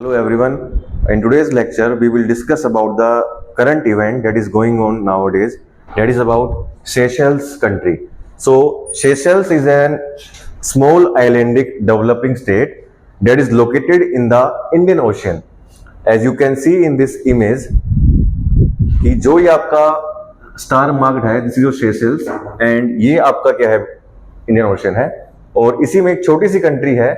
Hello everyone. In today's lecture, we will discuss about the current event that is going on nowadays. That is about Seychelles country. So Seychelles is a small islandic developing state that is located in the Indian Ocean. As you can see in this image, कि जो ये आपका star marked है, this is your Seychelles and ये आपका क्या है, Indian ocean है और इसी में एक छोटी सी कंट्री है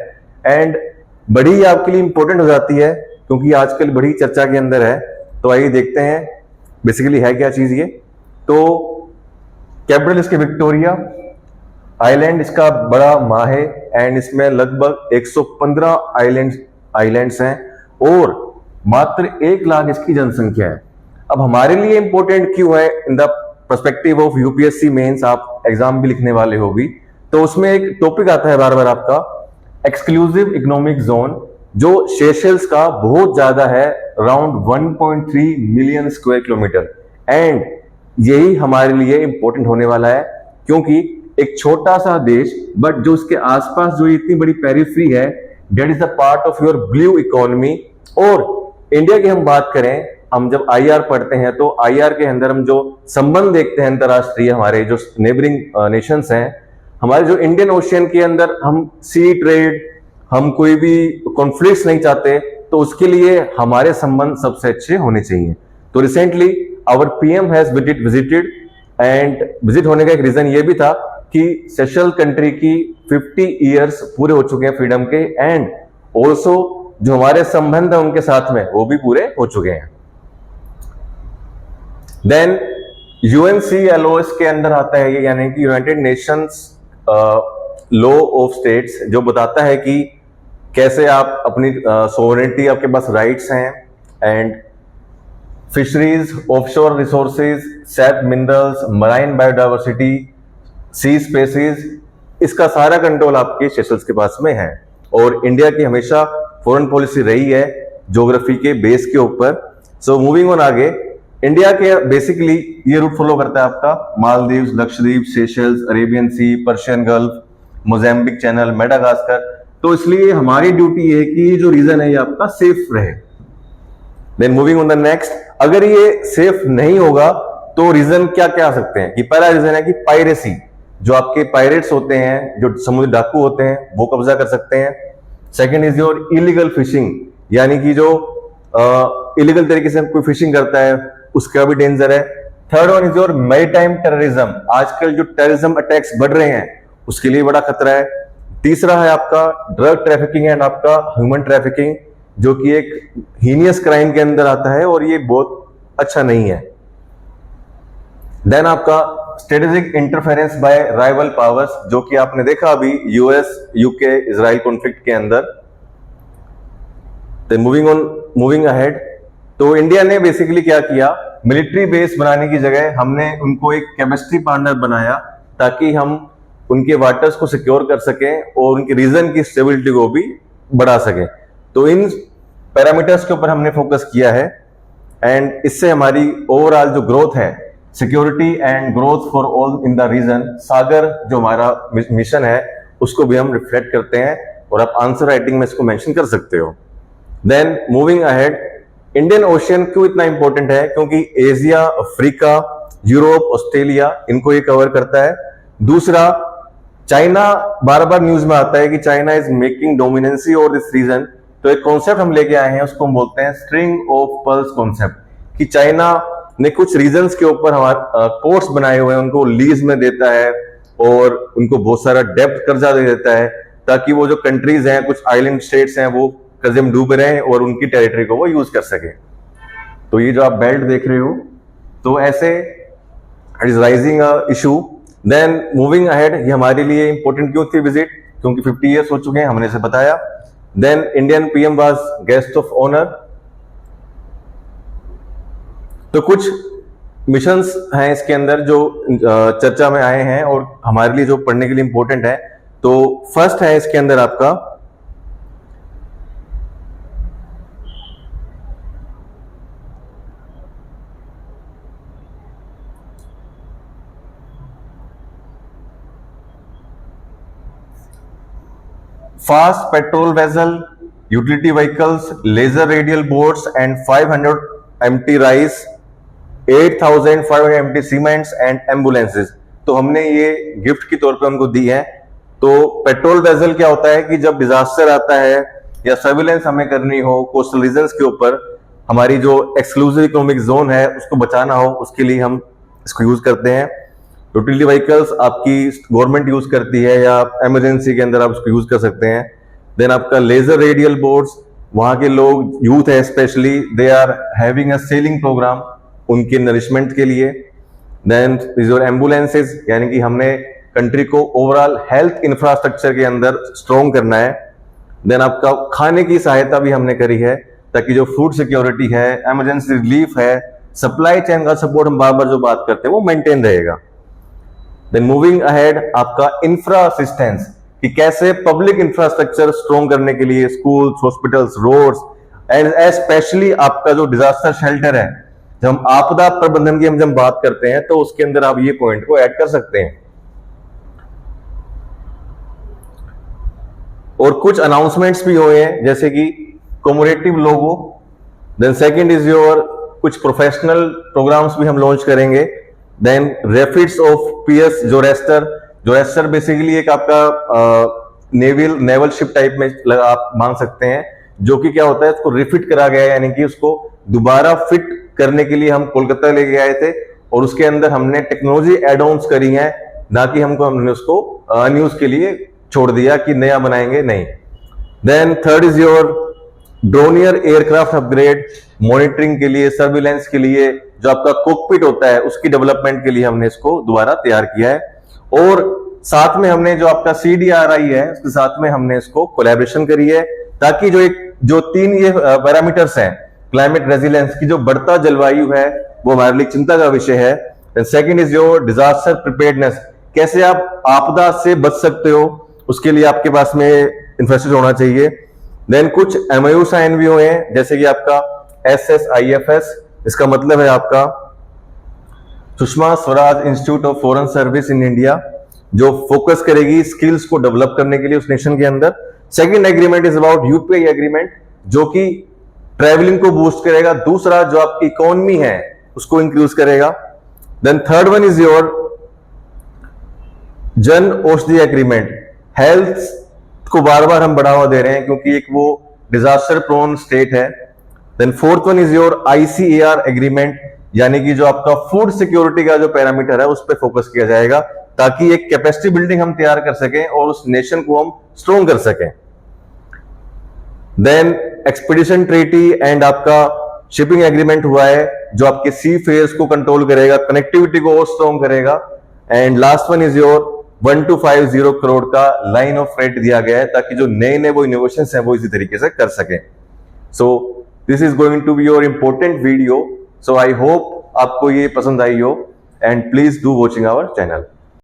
एंड बड़ी आपके लिए इंपॉर्टेंट हो जाती है क्योंकि आजकल बड़ी चर्चा के अंदर है। तो आइए देखते हैं बेसिकली है क्या चीज ये। तो कैपिटल इसके विक्टोरिया, आइलैंड इसका बड़ा माह है एंड इसमें लगभग 115 आइलैंड्स हैं और मात्र 1 लाख इसकी जनसंख्या है। अब हमारे लिए इंपॉर्टेंट क्यों है in the perspective of UPSC mains, आप एग्जाम भी लिखने वाले होगी तो उसमें एक टॉपिक आता है बार बार आपका एक्सक्लूसिव इकोनॉमिक जोन, जो सेशेल्स का बहुत ज्यादा है, around 1.3 million square kilometre and यही हमारे लिए इंपॉर्टेंट होने वाला है क्योंकि एक छोटा सा देश बट जो उसके आसपास जो इतनी बड़ी पेरिफेरी है, that is the part of your blue economy. और इंडिया की हम बात करें, हम जब आईआर पढ़ते हैं तो आईआर के अंदर हम जो संबंध देखते हैं अंतरराष्ट्रीय, हमारे जो नेबरिंग नेशंस हैं, हमारे जो इंडियन ओशियन के अंदर हम सी ट्रेड, हम कोई भी कॉन्फ्लिक्ट्स नहीं चाहते, तो उसके लिए हमारे संबंध सबसे अच्छे होने चाहिए। तो recently our PM has visited and visit होने का एक रीजन ये भी था कि सेशेल्स कंट्री की 50 ईयर्स पूरे हो चुके हैं फ्रीडम के एंड ऑल्सो जो हमारे संबंध है उनके साथ में वो भी पूरे हो चुके हैं। देन यूएनसीएलओएस के अंदर आता है ये, यानी कि United Nations law of states, जो बताता है कि कैसे आप अपनी सोवरेनिटी, आपके पास राइट्स हैं and fisheries, offshore resources, sap minerals, marine biodiversity, sea species, इसका सारा कंट्रोल आपके सेशेल्स के पास में है। और इंडिया की हमेशा फॉरेन पॉलिसी रही है ज्योग्राफी के बेस के ऊपर। सो मूविंग ऑन आगे, इंडिया के बेसिकली ये रूट फॉलो करता है आपका Maldives, Lakshadweep, Seychelles, Arabian Sea, Persian Gulf, Mozambique Channel, Madagascar. तो इसलिए हमारी ड्यूटी है कि जो रीजन है ये आपका सेफ रहे। Then moving on the next, अगर ये सेफ नहीं होगा तो रीजन क्या क्या आ सकते हैं कि पहला रीजन है कि पायरेसी, जो आपके पायरेट्स होते हैं, जो समुद्री डाकू होते हैं, वो कब्जा कर सकते हैं। Second is your illegal fishing, यानी कि जो इलीगल तरीके से कोई फिशिंग करता है उसका भी डेंजर है। Third one is your maritime terrorism, आजकल जो टेररिज्म अटैक्स बढ़ रहे हैं उसके लिए बड़ा खतरा है। तीसरा है आपका ड्रग ट्रैफिकिंग एंड आपका ह्यूमन ट्रैफिकिंग, जो कि एक हीनियस क्राइम के अंदर आता है और ये बहुत अच्छा नहीं है। देन आपका strategic interference by rival powers, जो कि आपने देखा अभी यूएस यूके इजराइल कॉन्फ्लिक्ट के अंदर। देन मूविंग अहेड, तो इंडिया ने बेसिकली क्या किया, मिलिट्री बेस बनाने की जगह हमने उनको एक केमिस्ट्री पार्टनर बनाया ताकि हम उनके वाटर्स को सिक्योर कर सकें और उनके रीजन की स्टेबिलिटी को भी बढ़ा सकें। तो इन पैरामीटर्स के ऊपर हमने फोकस किया है एंड इससे हमारी ओवरऑल जो ग्रोथ है, security and growth for all in the region, Sagar जो हमारा मिशन है उसको भी हम रिफ्लेक्ट करते हैं और आप आंसर राइटिंग में इसको मेंशन कर सकते हो। Then moving ahead, Indian Ocean क्यों इतना इंपॉर्टेंट है, क्योंकि एशिया, अफ्रीका, यूरोप, ऑस्ट्रेलिया, इनको ये कवर करता है। दूसरा, चाइना बार बार न्यूज में आता है कि China is making dominancy over this region, तो एक कॉन्सेप्ट हम लेके आए हैं, उसको हम बोलते हैं स्ट्रिंग ऑफ पर्ल्स कॉन्सेप्ट, कि चाइना ने कुछ रीजन्स के ऊपर हमारे पोर्ट्स बनाए हुए हैं, उनको लीज में देता है और उनको बहुत सारा डेप्थ कर्जा दे देता है ताकि वो जो कंट्रीज हैं, कुछ आइलैंड स्टेट्स हैं, वो कर्जे में डूबे रहे और उनकी टेरिटरी को वो यूज कर सके। तो ये जो आप बेल्ट देख रहे हो, तो ऐसे it is rising a issue. Then moving ahead, ये हमारे लिए इंपॉर्टेंट क्यों थी विजिट, क्योंकि 50 ईयर्स हो चुके हैं, हमने इसे बताया। Then Indian PM was guest of honour. तो कुछ मिशंस हैं इसके अंदर जो चर्चा में आए हैं और हमारे लिए जो पढ़ने के लिए इंपॉर्टेंट है। तो फर्स्ट है इसके अंदर आपका fast patrol vessel utility vehicles, laser radial boards and 500 empty rice, 8,500 empty cements and ambulances। तो हमने ये गिफ्ट के तौर पे उनको दी है। तो पेट्रोल वेजल क्या होता है कि जब डिजास्टर आता है या सर्विलेंस हमें करनी हो कोस्टल रीजन्स के ऊपर, हमारी जो एक्सक्लूसिव इकोनॉमिक जोन है उसको बचाना हो, उसके लिए हम इसको यूज करते हैं। यूटिलिटी व्हीकल्स आपकी गवर्नमेंट यूज करती है या इमरजेंसी के अंदर आप उसको यूज कर सकते हैं। देन आपका लेजर रेडियल बोर्ड्स, वहां के लोग यूथ है specially, they are having a sailing programme उनके नरिशमेंट के लिए। देन योर एम्बुलेंसेज, यानी कि हमने कंट्री को ओवरऑल हेल्थ इंफ्रास्ट्रक्चर के अंदर स्ट्रॉन्ग करना है। देन आपका खाने की सहायता भी हमने करी है ताकि जो फूड सिक्योरिटी है, इमरजेंसी रिलीफ है, सप्लाई चेन का सपोर्ट हम बार बार जो बात करते हैं वो मेंटेन रहेगा। देन मूविंग अहेड, आपका इंफ्रा असिस्टेंस, कि कैसे पब्लिक इंफ्रास्ट्रक्चर स्ट्रॉन्ग करने के लिए schools, hospitals, roads and specially आपका जो डिजास्टर शेल्टर है, जब हम आपदा प्रबंधन की हम जब बात करते हैं तो उसके अंदर आप ये पॉइंट को ऐड कर सकते हैं। और कुछ अनाउंसमेंट्स भी हुए हैं जैसे कि कोमोरेटिव लोगो। देन सेकंड इज योर कुछ प्रोफेशनल प्रोग्राम्स भी हम लॉन्च करेंगे। देन रेफिट्स ऑफ पीएस जोरेस्टर बेसिकली एक आपका नेवल शिप टाइप में आप मान सकते हैं, जो कि क्या होता है उसको रिफिट करा गया है, यानी कि उसको दोबारा फिट करने के लिए हम कोलकाता लेके आए थे और उसके अंदर हमने टेक्नोलॉजी एड ऑन्स करी है, ना कि हमने उसको अनयूज के लिए छोड़ दिया कि नया बनाएंगे, नहीं। Then third is your Dornier aircraft upgrade, monitoring के लिए, सर्विलेंस के लिए, जो आपका कॉकपिट होता है उसकी डेवलपमेंट के लिए हमने इसको दोबारा तैयार किया है। और साथ में हमने जो आपका CDRI है उसके साथ में हमने इसको कोलैबोरेशन करी है, ताकि जो तीन ये पैरामीटर्स हैं, क्लाइमेट रेजिलेंस की जो बढ़ता जलवायु है वो हमारे लिए चिंता का विषय है। Second is your disaster preparedness, कैसे आप आपदा से बच सकते हो, उसके लिए आपके पास में इंफ्रास्ट्रक्चर होना चाहिए। देन कुछ MOU साइन भी हुए हैं जैसे कि आपका SSIFS, इसका मतलब है आपका Sushma Swaraj institute of foreign service in India, जो फोकस करेगी स्किल्स को डेवलप करने के लिए उस नेशन के अंदर। Second agreement is about UPI agreement, जो कि ट्रेवलिंग को बूस्ट करेगा, दूसरा जो आपकी इकोनॉमी है उसको इंक्रीज करेगा। Then third one is your Jan Aushadhi agreement, health को बार बार हम बढ़ावा दे रहे हैं क्योंकि एक वो डिजास्टर प्रोन स्टेट है। Then fourth one is your ICAR agreement, यानी कि जो आपका फूड सिक्योरिटी का जो पैरामीटर है उस पर फोकस किया जाएगा ताकि एक कैपेसिटी बिल्डिंग हम तैयार कर सकें और उस नेशन को हम स्ट्रॉन्ग कर सकें। देन एक्सपीडिशन ट्रीटी एंड आपका शिपिंग एग्रीमेंट हुआ है जो आपके सी फेयर्स को कंट्रोल करेगा, कनेक्टिविटी को और स्ट्रॉन्ग करेगा। And last one is your 1250 crore का लाइन ऑफ क्रेडिट दिया गया है ताकि जो नए वो इनोवेशंस हैं वो इसी तरीके से कर सकें। So this is going to be your important video, so I hope आपको ये पसंद आई हो and please do watching our channel.